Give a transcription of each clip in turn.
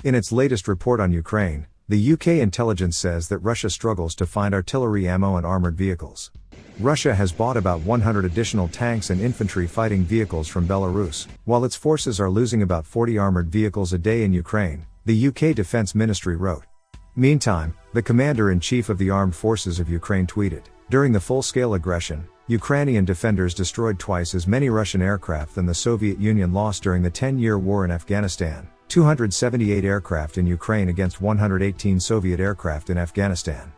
In its latest report on Ukraine, the UK intelligence says that Russia struggles to find artillery ammo and armored vehicles. Russia has bought about 100 additional tanks and infantry fighting vehicles from Belarus, while its forces are losing about 40 armored vehicles a day in Ukraine, the UK Defense Ministry wrote. Meantime, the commander-in-chief of the Armed Forces of Ukraine tweeted, "During the full-scale aggression, Ukrainian defenders destroyed twice as many Russian aircraft than the Soviet Union lost during the 10-year war in Afghanistan, 278 aircraft in Ukraine against 118 Soviet aircraft in Afghanistan.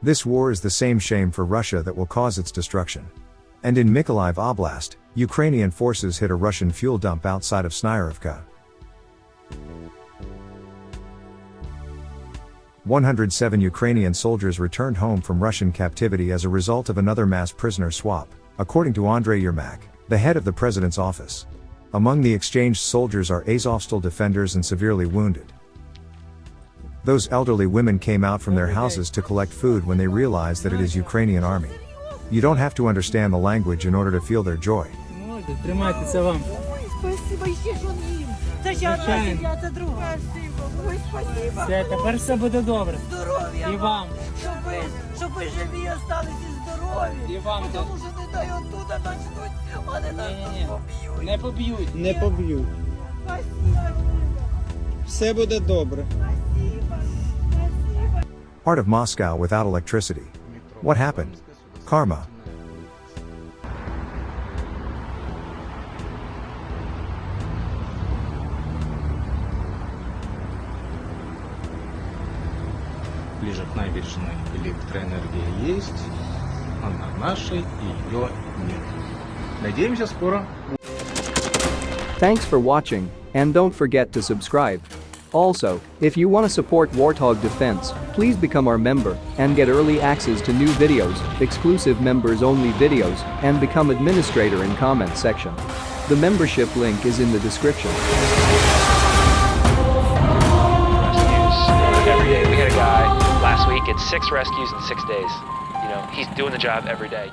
This war is the same shame for Russia that will cause its destruction." And in Mykolaiv Oblast, Ukrainian forces hit a Russian fuel dump outside of Snyrivka. 107 Ukrainian soldiers returned home from Russian captivity as a result of another mass prisoner swap, according to Andrei Yermak, the head of the president's office. Among the exchanged soldiers are Azovstal defenders and severely wounded. Those elderly women came out from their houses to collect food when they realized that it is Ukrainian army. You don't have to understand the language in order to feel their joy. Все, тепер все буде добре. І вам. Щоб ви живі остались і здорові. І вам. Тому що не дай оттуда начнуть, вони нас поб'ють. Не поб'ють. Не поб'ють. Все буде добре. Part of Moscow without electricity. What happened? Karma. Ближе к набережной электроэнергия есть, а на нашей ее нет. Надеемся, скоро. Thanks for watching, and don't forget to subscribe. Also, if you want to support Warthog Defense, please become our member and get early access to new videos, exclusive members-only videos, and become administrator in comment section. The membership link is in the description. Every day. We had a guy last week at 6 rescues in 6 days. You know, he's doing the job every day.